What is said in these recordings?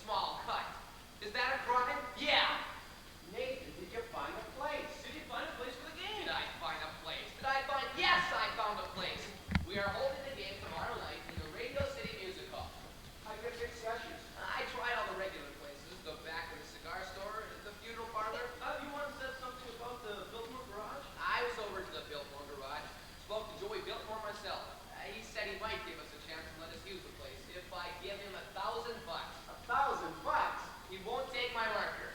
small cut. Is that a crime? Yeah. Nathan, did you find a place? Did you find a place for the game? Did I find a place? Did I find? Yes, I found a place. We are holding the game tomorrow night in the Radio City Music Hall. I get fixed sessions. I tried all the regular places, the back of the cigar store, the funeral parlor. You once said something about the Biltmore Garage? I was over to the Biltmore Garage. Spoke to Joey Biltmore myself. He said he might give us a chance to let us use the place if I give him $1,000. $1,000? He won't take my marker.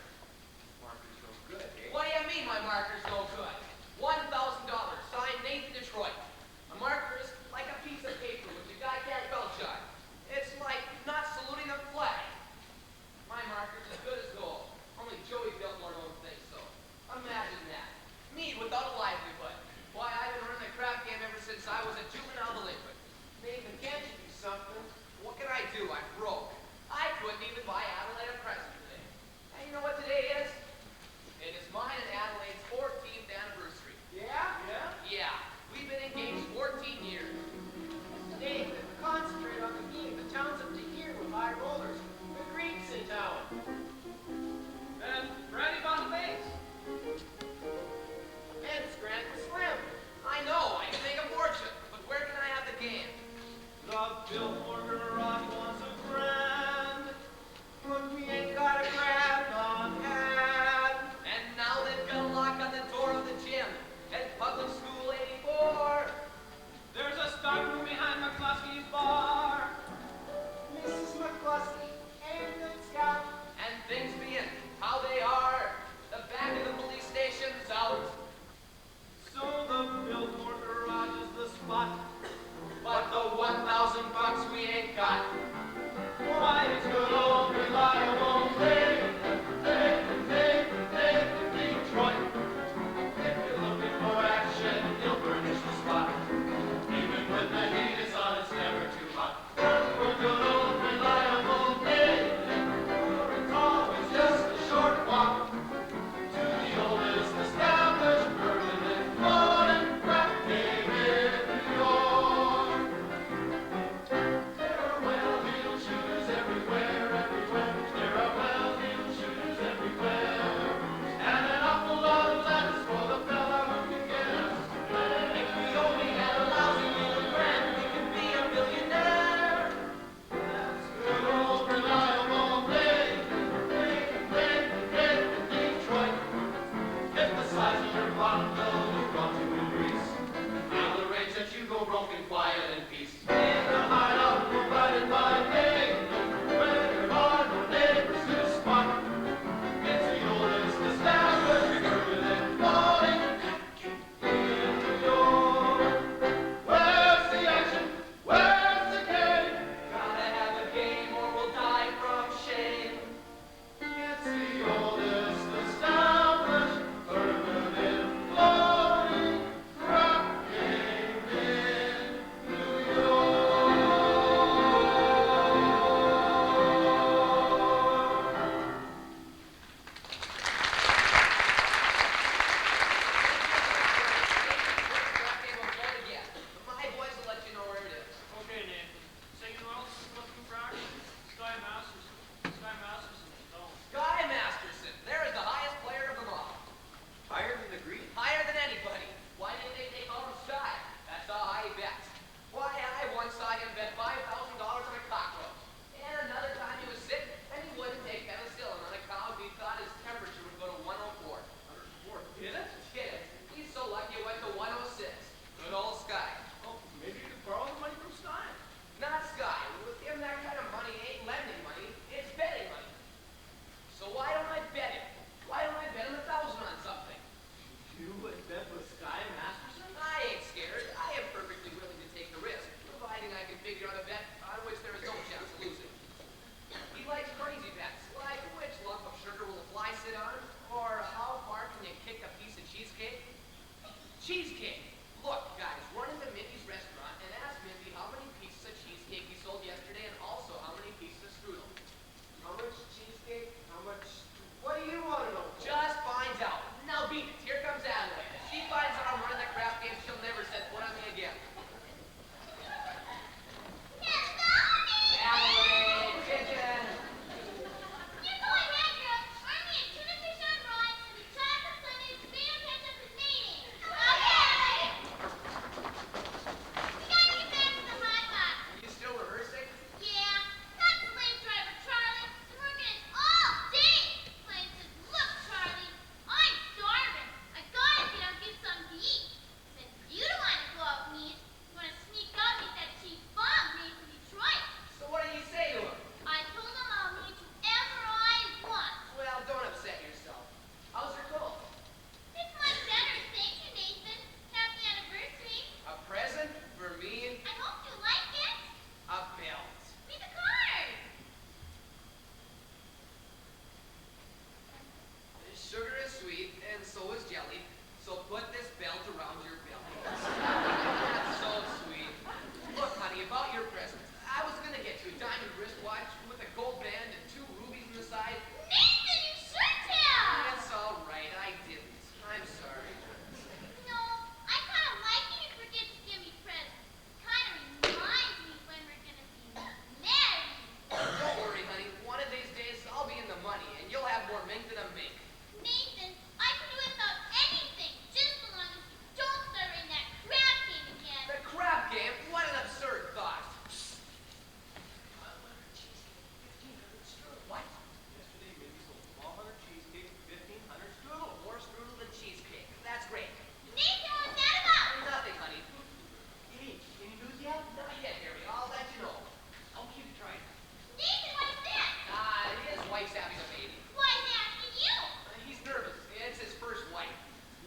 wife's having a baby. Why is he asking you? He's nervous. It's his first wife.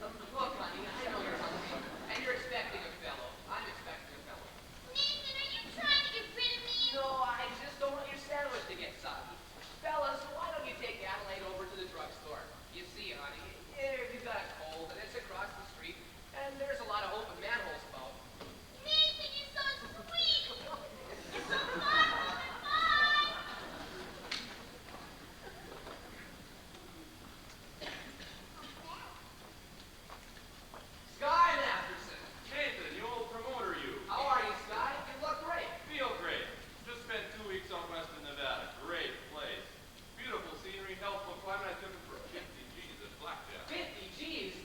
Look, honey, I know you're hungry, and you're expecting a fellow. I'm expecting a fellow. Nathan, are you trying to get rid of me? No, I just don't want your sandwich to get soggy. Fellas, why don't you take Adelaide over to the drugstore? You see, honey, you've got a cold, and it's across the street, and there's a lot of open manholes about. Nathan, you're so sweet. You're so thoughtful and fun. Sky Masterson! Nathan, you old promoter, you. How are you, Sky? You look great. Feel great. Just spent 2 weeks out west in Nevada. Great place. Beautiful scenery, healthful climate. I took it for 50 G's at Blackjack. 50 G's?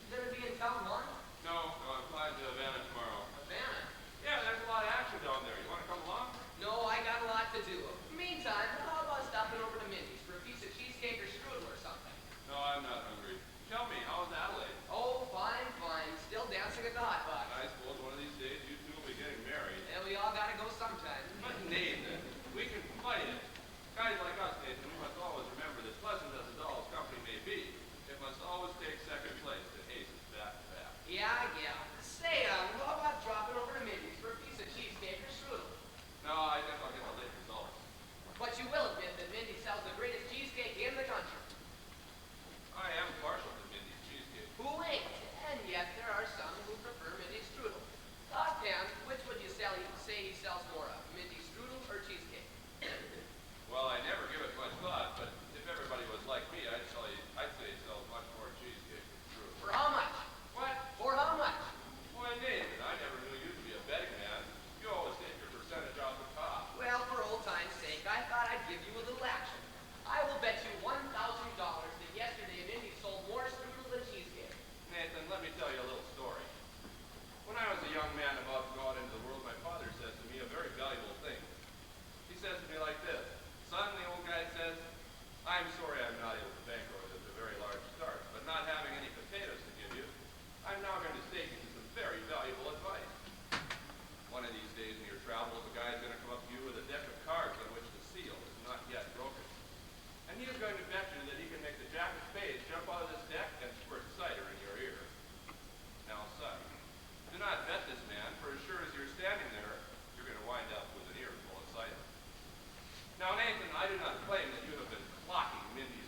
Gonna be in town long? No, I'm flying to Havana tomorrow. Havana? Yeah, there's a lot of action down there. You want to come along? No, I got a lot to do. Meantime, how about stopping over to Mindy's for a piece of cheesecake or strudel or something? No, I'm not hungry. Tell me, how's Adelaide? Oh, fine, fine. Still dancing at the hot box. I suppose one of these days you two will be getting married. Yeah, we all gotta go sometime. But Nathan, we can fight it. Guys like us, Nathan, we must always remember that pleasant as a doll's company may be, it must always take second place to aces back to back. Yeah. Say, how about dropping over to Mindy's for a piece of cheesecake or strudel? No, I guess I'll get the late results. But you will admit that Mindy sells the greatest cheesecake in the country. I am partial to Mindy's cheesecake. Who ain't? And yet there are some who prefer Mindy's strudel. Offhand, which would you say he sells more of, Mindy's strudel or cheesecake? Well, I never give it much thought, but if everybody was like me, I'd say he sells much more cheesecake than true. For how much? What? For how much? Why, Nathan, I never knew you to be a betting man. You always take your percentage off the top. Well, for old time's sake, I thought I'd give you a little action. I will bet you $1,000 that yesterday Mindy sold more strudel than cheesecake. Nathan, let me tell you a little story. When I was a young man about to go out into the world, my father said to me a very valuable thing. He says to me like this, "Son," the old guy says, "I'm sorry I'm not able to bankroll you with a very large start, but not having any potatoes to give you, I'm now going to stake you some very valuable advice. One of these days in your travels, a guy is going to come up to you with a deck of cards on which the seal is not yet broken. And he is going to bet you that he can make the jack of spades jump out of this deck and squirt cider in your ear. Now, son, do not bet this man, for as sure as you're standing there, you're going to wind up with an ear full of cider." Now, Nathan, I do not claim that you have been clocking Mindy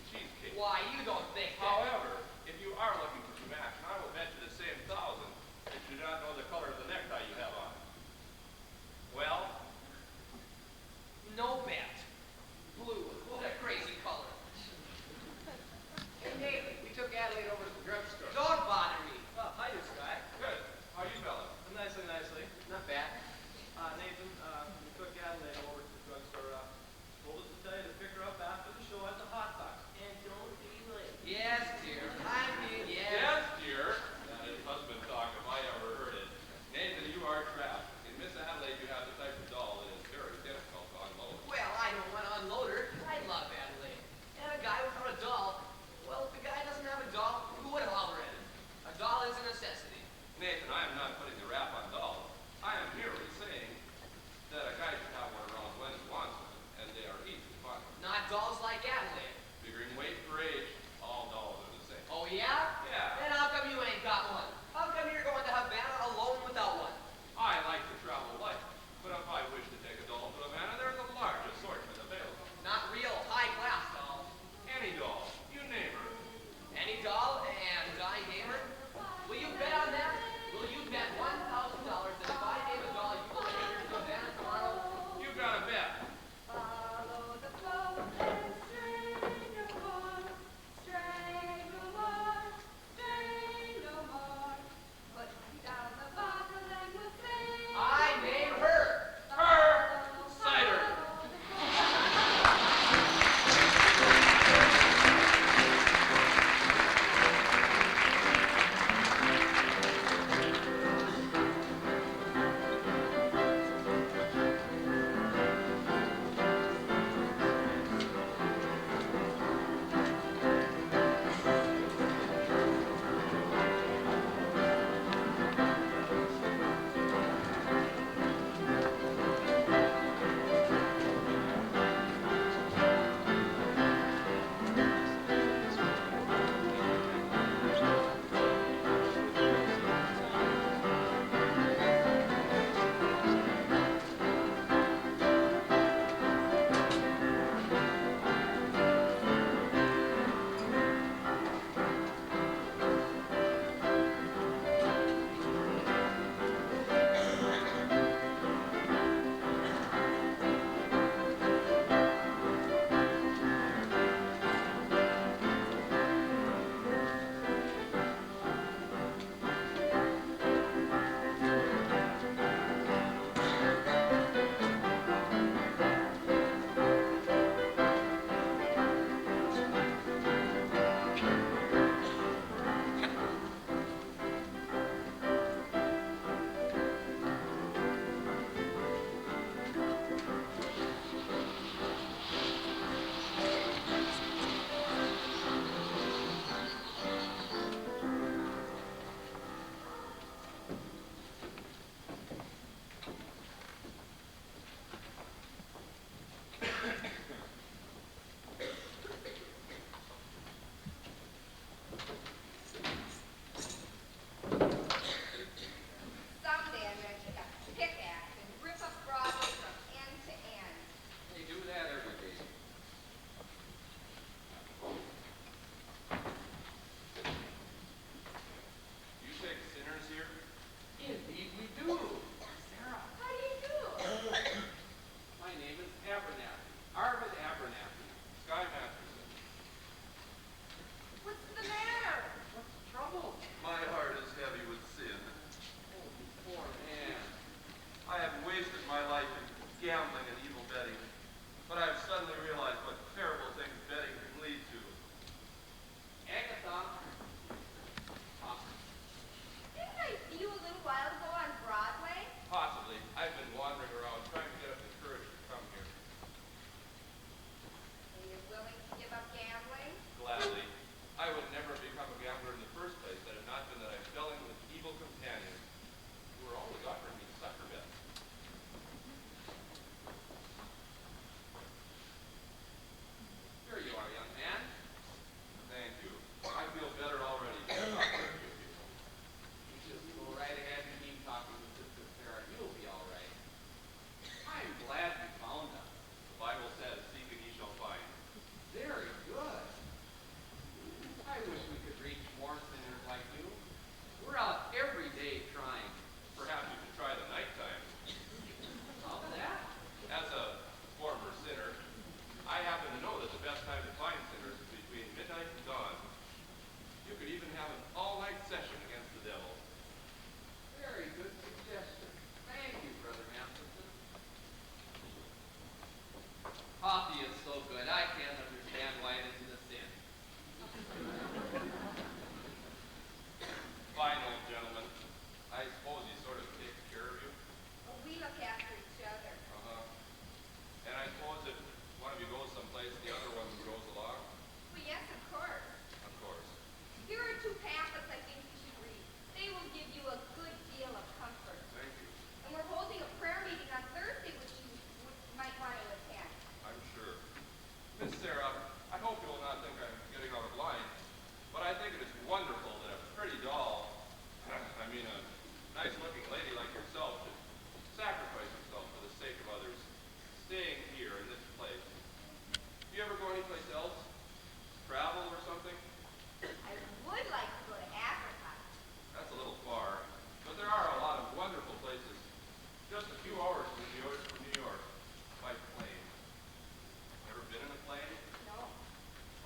you will not think I'm getting out of line, but I think it is wonderful that a pretty doll, I mean a nice-looking lady like yourself, should sacrifice herself for the sake of others, staying here in this place. Do you ever go anyplace else? Travel or something? I would like to go to Africa. That's a little far, but there are a lot of wonderful places. Just a few hours from New York by plane. Ever been in a plane? No.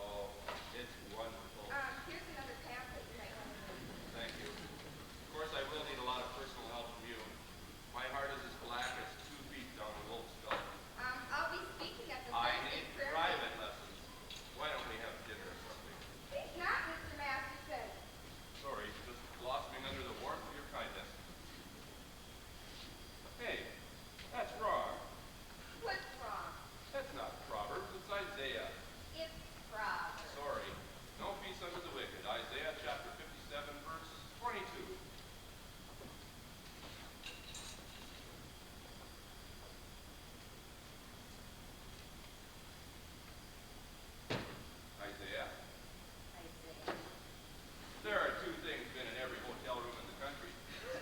Oh, it's wonderful. Here's another pamphlet you might want to read. Thank you. Of course, I will need a lot of personal help from you. My heart is as black as 2 feet down a wolf's belt. I'll be speaking at the I Thursday need prayer private lessons. Why don't we have dinner or something? Think not, Mr. Masterson. Sorry, just blossoming under the warmth of your kindness. Hey, that's wrong. What's wrong? That's not Proverbs, it's Isaiah. It's Proverbs. Sorry. No peace under the wicked. Isaiah chapter 57, verse 22. Isaiah. Isaiah. There are 2 things been in every hotel room in the country.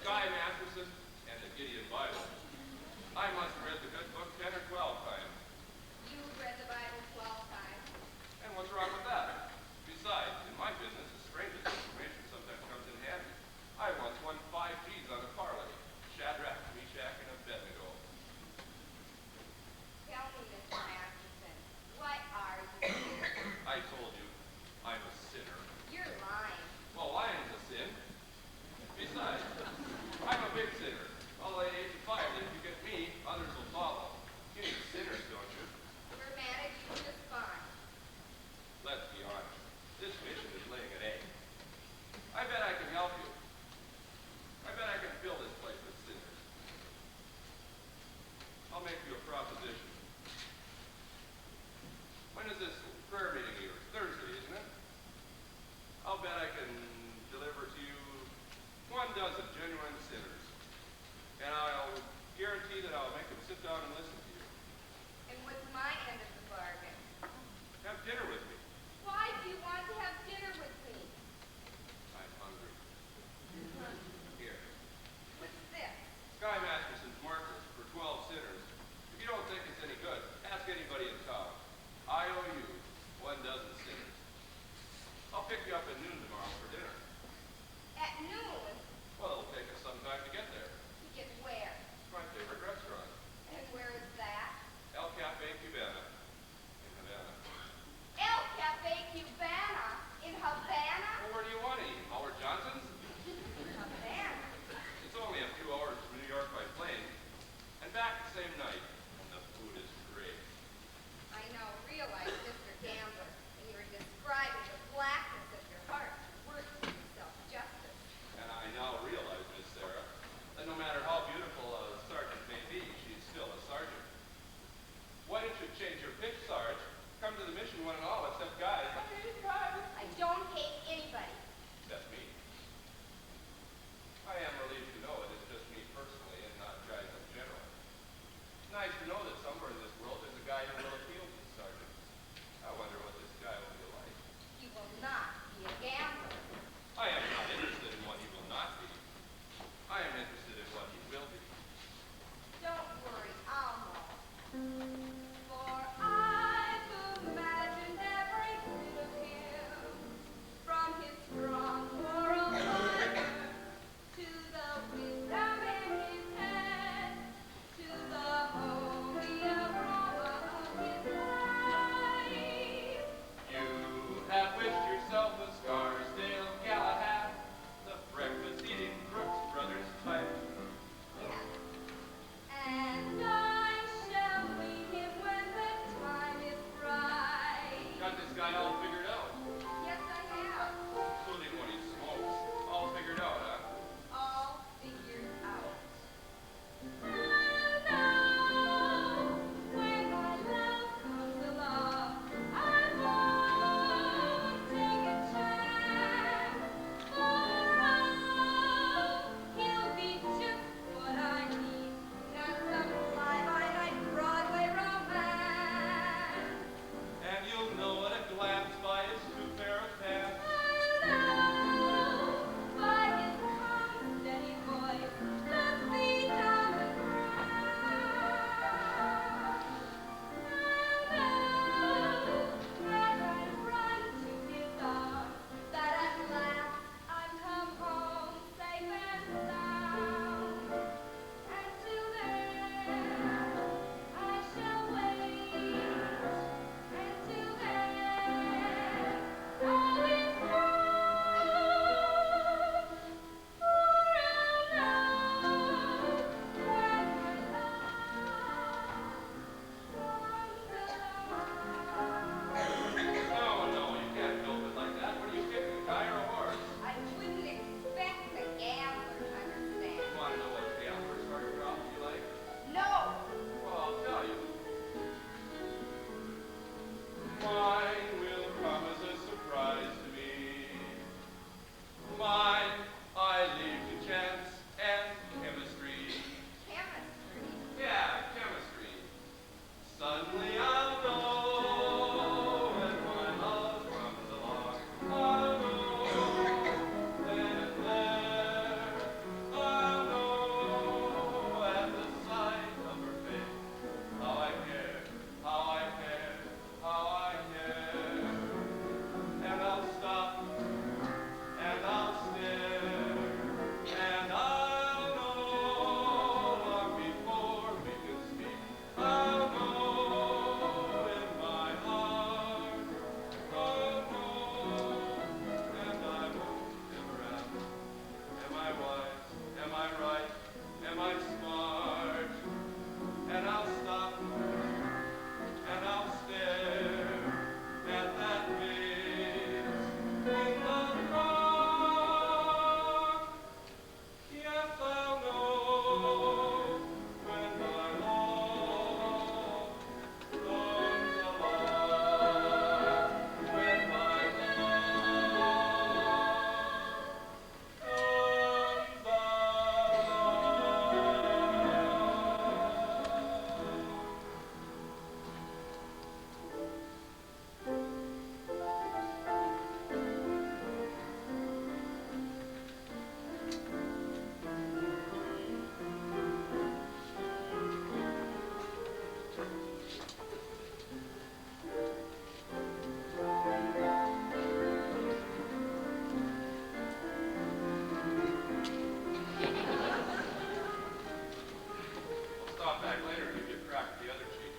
Sky mattresses and the Gideon Bible. I must have read the good book 10 or 12 times. You've read the Bible 12 times. And what's wrong with that? Besides, in my business, the strangest information sometimes comes in handy. I once won 5 G's on a parlay. Shadrach, Meshach, and Abednego. Tell me, Mr. Masterson, what are you doing? I told you, I'm a sinner. You're lying. Well, lying's a sin. Besides, I'm a big sinner. I'll lay 85 that if you get me, others will follow. You need sinners, don't you? We're managing just fine. Let's be honest. This mission is laying an egg. I bet I can help you. I bet I can fill this place with sinners. I'll make you a proposition. When is this prayer meeting of yours? Thursday, isn't it? I'll bet I can deliver to you 1 dozen genuine sinners. And I'll guarantee that I'll make them sit down and listen to you. And what's my end of the bargain? Have dinner with me. Why do you want to have dinner with me? I'm hungry. Here. What's this? Sky Masterson's markers for 12 sinners. If you don't think it's any good, ask anybody in town. I owe you 1 dozen sinners. I'll pick you up at noon tomorrow for dinner. At noon? Well, it'll take us some time to get there. To get where? My favorite restaurant, And where is that? El Cafe Cubana in Havana. El Cafe Cubana in Havana? Well, where do you want to eat? Howard Johnson's? Havana? It's only a few hours from New York by plane, and back the same night. And the food is great. I know, realize, Mr. Gambler, and you're describing the blackness of your heart, working yourself justice. And I now realize, Miss Sarah, that no matter how beautiful a sergeant may be, she's still a sergeant. Why don't you change your pitch, Sarge? Come to the mission one and all, except guys. I hate guys. I don't hate anybody. That's me. I am relieved to know it is just me personally and not guys in general. It's nice to know that somewhere in this world there's a guy who will appeal to the sergeant. I wonder what this guy will be like. You will not be a gambler. I am not interested in what he will not be. I am interested in what he will be. Don't worry, I'll know. For I've imagined every bit of him, from his strong moral fiber to the wisdom in his head, to the holy aroma of his life. You have wished yourself a Scarsdale Galahad, the breakfast-eating Brooks Brothers type. Yes. And I shall meet him when the time is right. Got this guy all figured out, Yes, I have. including what he smokes. All figured out, huh? All figured out. And now, when my love comes along, I won't take a chance. For oh, he'll be just what I need, not some fly-by-night Broadway romance. And you'll know at a glance mine will come as a surprise to me. Mine I leave to chance and chemistry. Chemistry. Yeah, chemistry. Suddenly I'll know when my love comes along. I'll know then and there. I'll know at the sight of her face how I care, how I care, how I care. And I'll stop and I'll stare and I'll know long before we can speak. I'll know in my heart. I'll know and I won't ever ask. Am I wise? Am I right? Am I smart? And I'll stop and I'll stare at that face in the dark. Yes, I'll know when my love comes along. When my love comes I'll stop back later and give you a crack at the other cheek.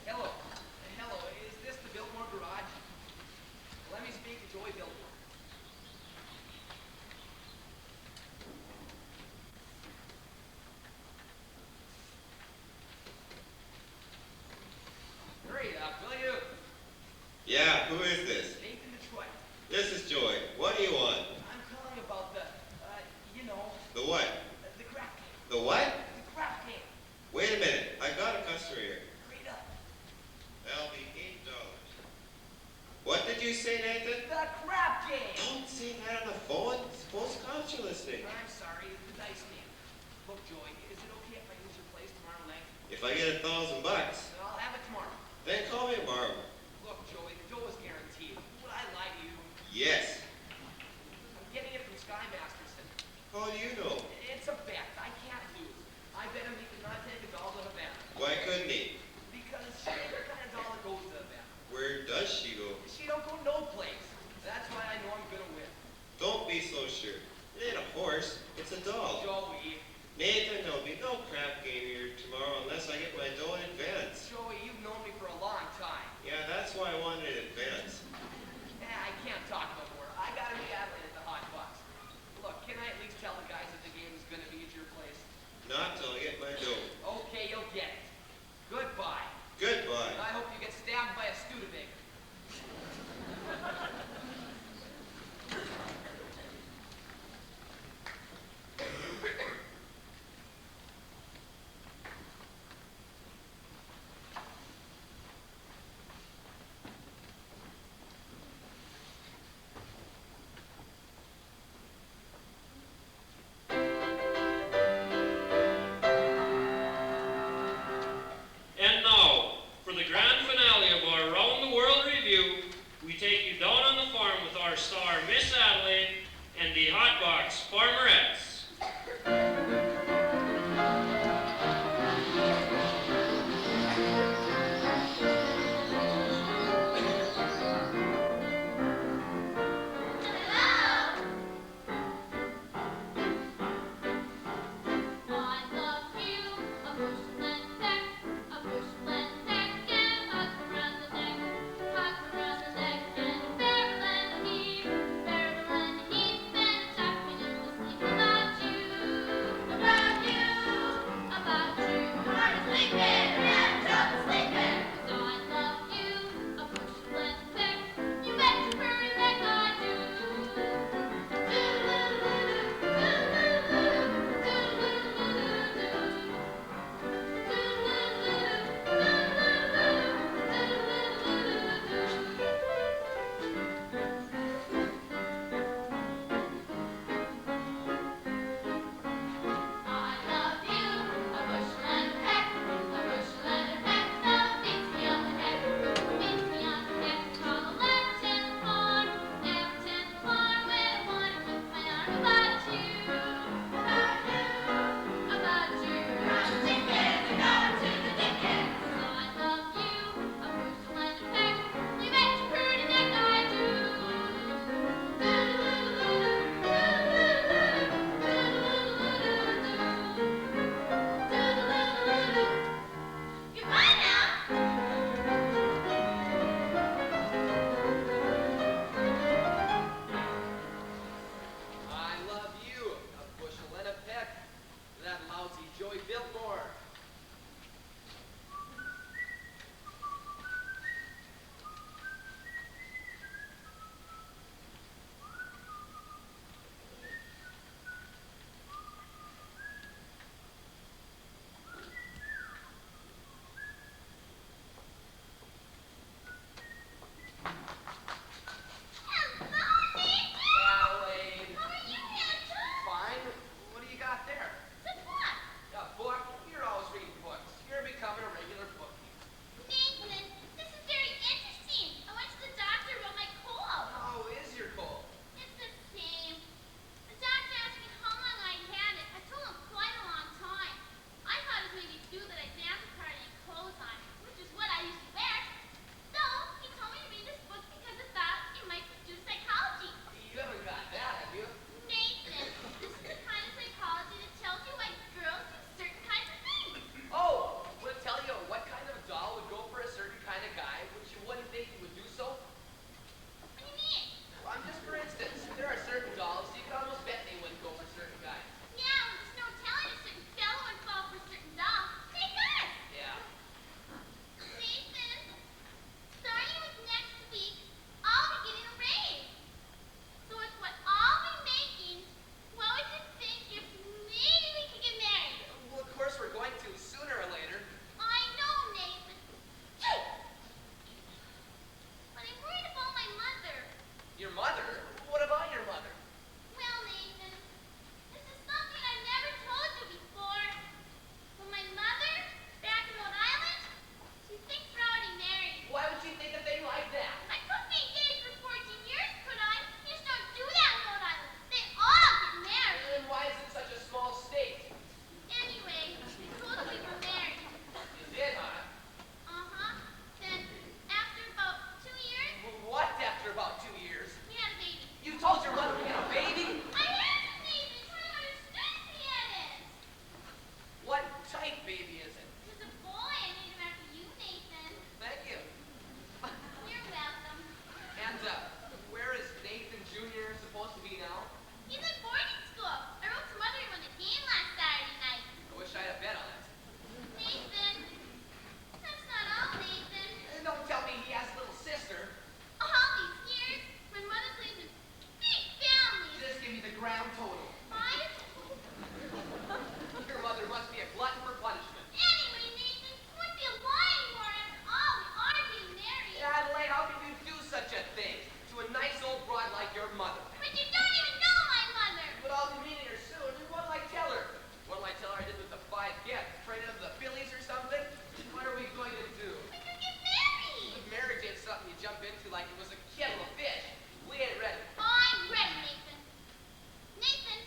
Hello. Hello. Is this the Biltmore garage? Let me speak to Joey Biltmore. Hurry up, will you? Yeah, who is this? Nathan Detroit. This is Joy. What do you want? I'm calling about the, you know, The what? the craft game. The what? The craft game. Wait a minute. I got a customer here. Hurry up. That'll be $8. What did you say, Nathan? The craft game. Don't say that on the phone. Suppose cops are listening. I'm sorry, the dice game. Look, Joey, is it okay if I use your place tomorrow night? If I get $1,000, I'll have it tomorrow. then call me tomorrow. Look, Joey, the dough is guaranteed. Would I lie to you? Yes. I'm getting it from Sky Masterson. How do you know? It's a bet. I can't lose. I bet him he cannot take a doll to Havana. Why couldn't he? Because she ain't the kind of doll that goes to Havana. Where does she go? She don't go no place. That's why I know I'm gonna win. Don't be so sure. It ain't a horse. It's a doll. Joey. Nathan, there'll be no crap game here tomorrow unless I get my dough in advance. Joey, you've known me for a long time. Yeah, that's why I wanted it in advance. I can't talk no more. I gotta make grand total. 5? Your mother must be a glutton for punishment. Anyway, Nathan, wouldn't be a lie anymore after all. We are getting married. Adelaide, how can you do such a thing to a nice old broad like your mother? But you don't even know my mother. But I'll be meeting her soon. And what'll I tell her? What'll I tell her I did with the 5 gifts? Traded them to the Phillies or something? What are we going to do? We could get married. Marriage ain't something you jump into like it was a kettle of fish. We ain't ready. I'm ready, Nathan. Nathan,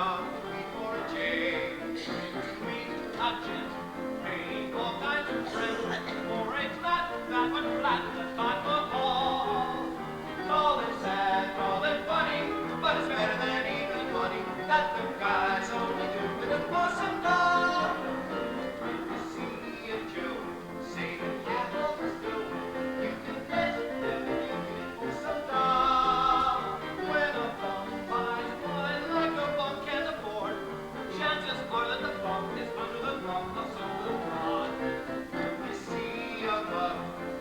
John, P for J, sweet touches, paying all kinds of friends for a flat, that one flat, that five foot tall. Call it sad, call it funny, but it's better than even money that the guys only do with a bosom doll. You see a Joe, say the cat was Joe, you can bet that you can pull some doll. When a bum buys one like a bum can't afford, chances are that the bum is under the thumb of some little fraud. You see a bug,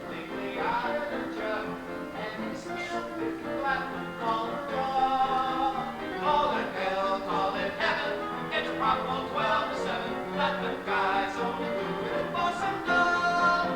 lately out of the jug, and he's still flat, call it dog. Call it hell, call it heaven, it's probable 12 to 7, that the guys only do it for some dog.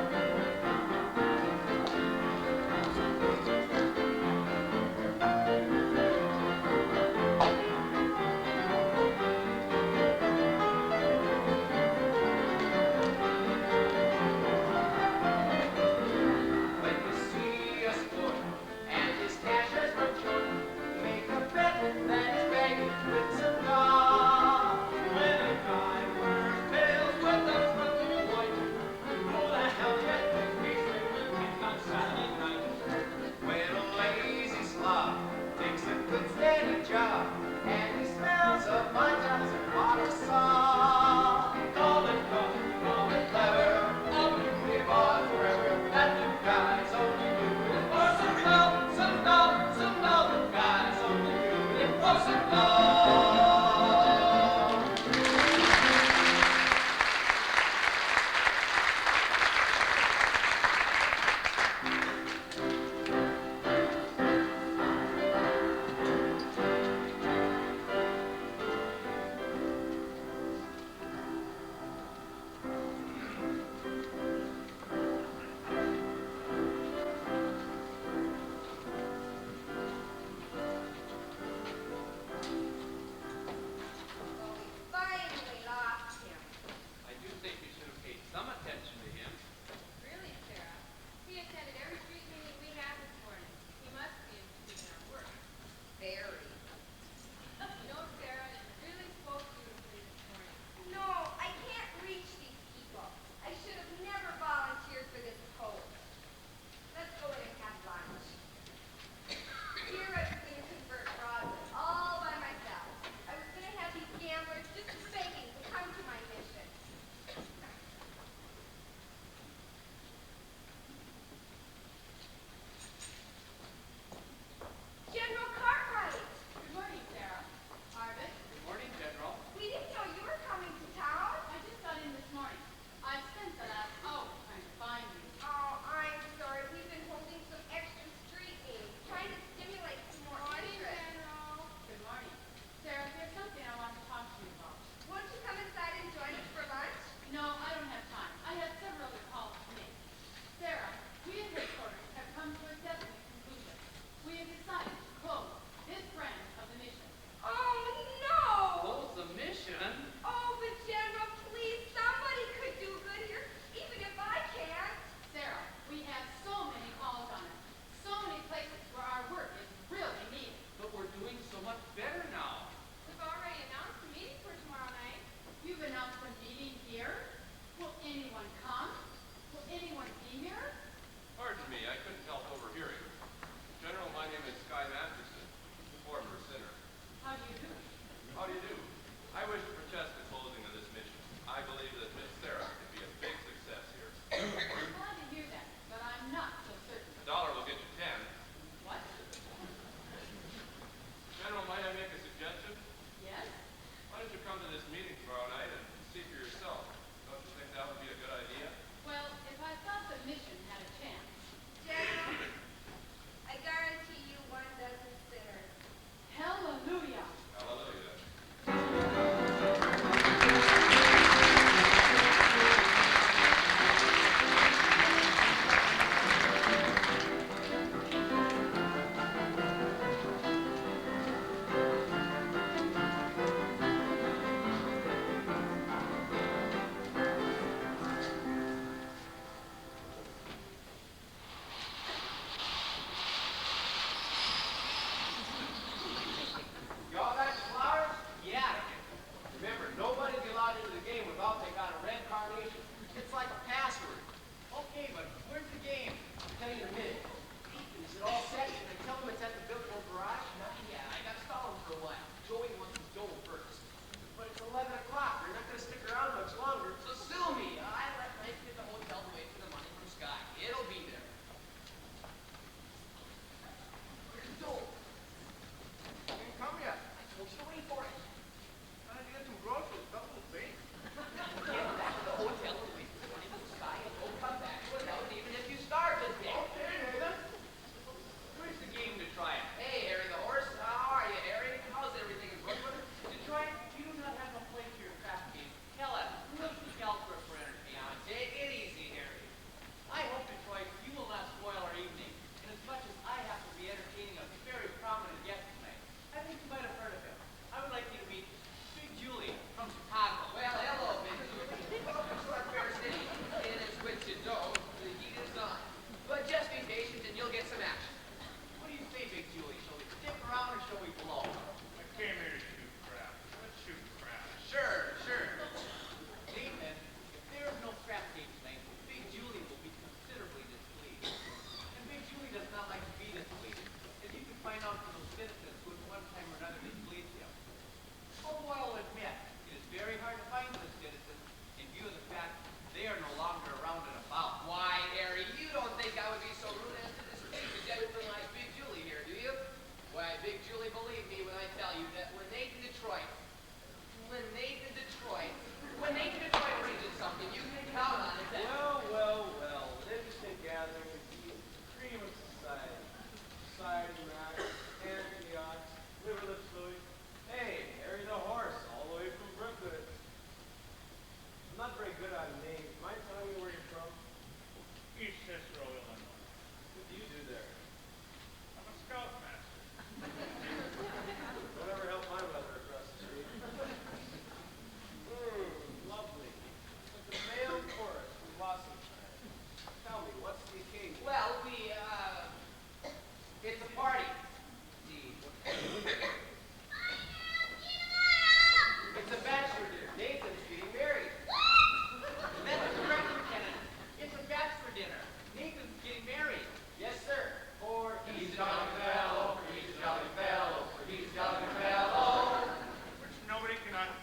When you see a sport and his cash has run short, make a bet that he's begging with some dog. When a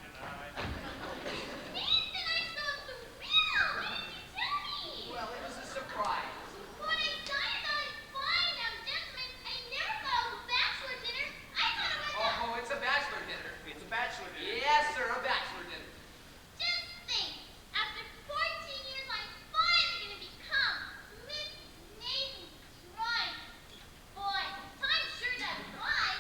deny. Nathan, I'm so thrilled! Why didn't you tell me? Well, it was a surprise. When I saw you those fine young gentlemen, I never thought it was a bachelor dinner. I thought it was a... Oh, it's a bachelor dinner. It's a bachelor dinner. Yes, sir, a bachelor dinner. Just think, after 14 years, I'm finally going to become Miss Nathan Tribe. Boy, time sure does fly.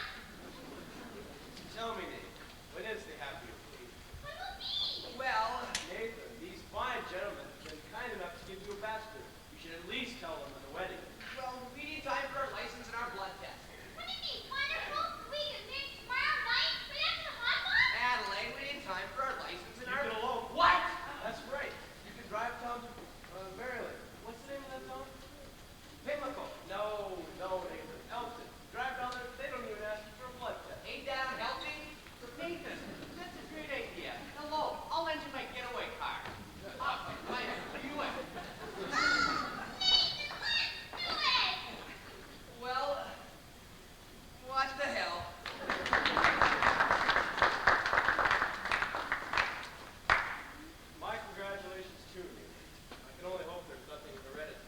Tell me, Nate, when is the happy of me? What will be? Well, Nathan, these fine gentlemen have been kind enough to give you a bachelor. You should at least tell them at the wedding. we need time for our license and our blood test. Wouldn't it be wonderful if we could meet tomorrow night right after the hot box? Adelaide, we need time for our license and You our... can elope. What? That's right. You can drive down to Maryland. What's the name of that town? Pimlico. No, Nathan. Elton. Drive down there. They don't even ask you for a blood test. Ain't that unhealthy? Nathan, that's a great idea. Hello, I'll lend you my getaway car. You it. Nathan, let's do it! Well, what the hell? My congratulations too, Nathan. I can only hope there's nothing hereditary.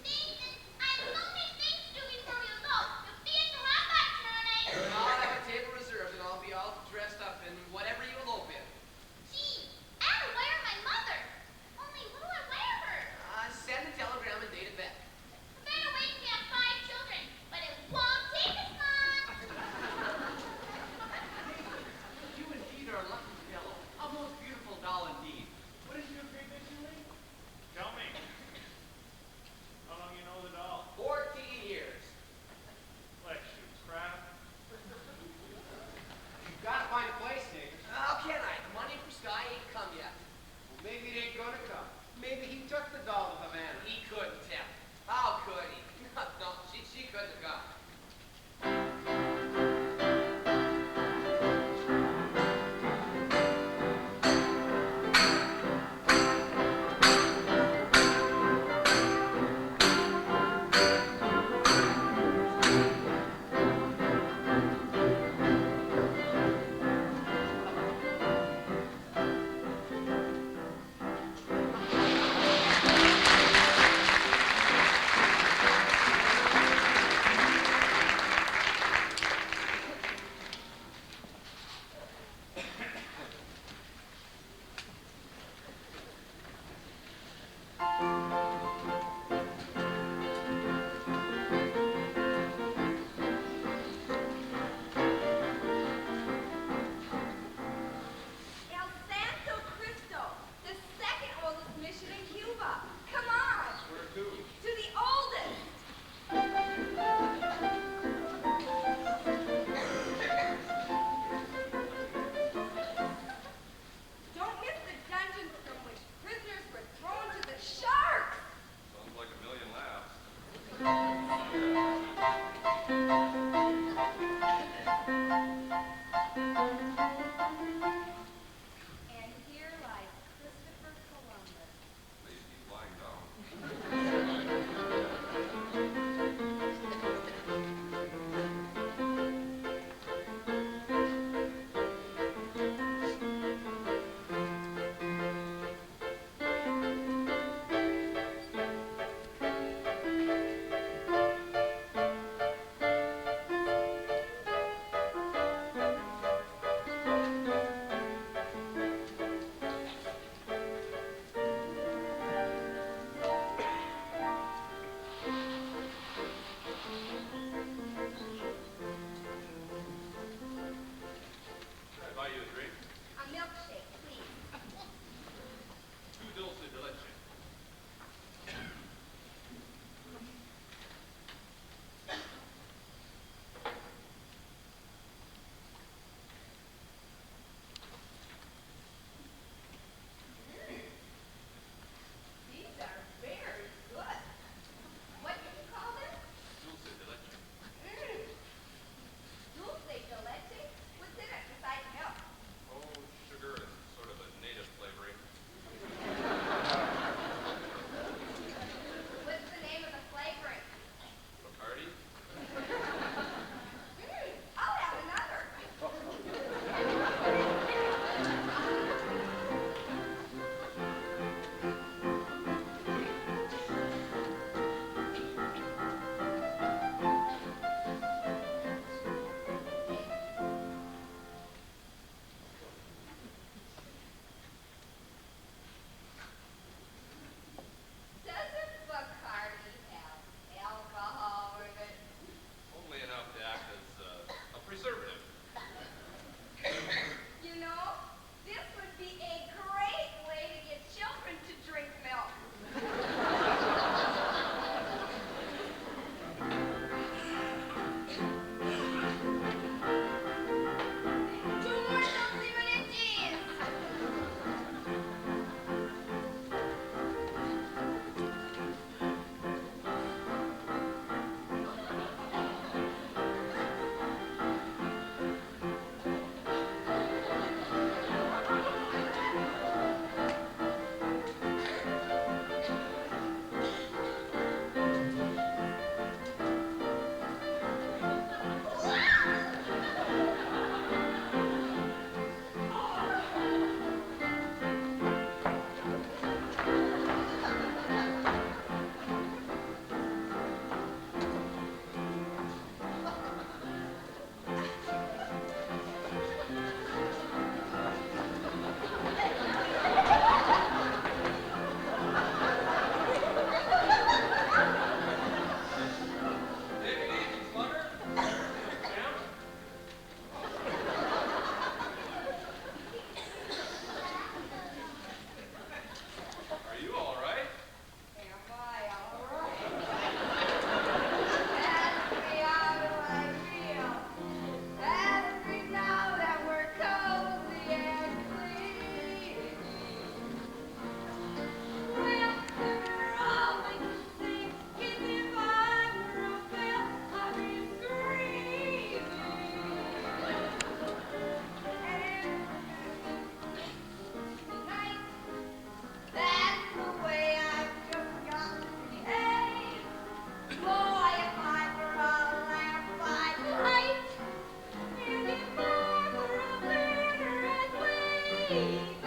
Nathan, I have so many things to do before we elope. You'll be at the hot box tomorrow night. I'll have a table reserved and I'll be all dressed up in whatever you elope in. Gee, I have to wear my mother. Only what do I wear her? Send a telegram and date it back. I better wait till we have 5 children, but it won't take us long. You indeed are a lucky fellow. A most beautiful doll indeed. What is your prevision, Lee? Tell me. How long you know the doll? 14 years. Like shoot crap. You've got to find a place, Nathan. How can I? The money from Sky ain't come yet. Well, maybe it ain't gonna come. Maybe he took the doll to Havana. He couldn't have. How could he? No, she couldn't have gone. El Santo Cristo, the second oldest mission in Cuba. Come on. Where to? To the oldest. Don't miss the dungeons from which prisoners were thrown to the sharks. Sounds like a million laughs. And here lies Christopher Columbus. Please keep lying down. me.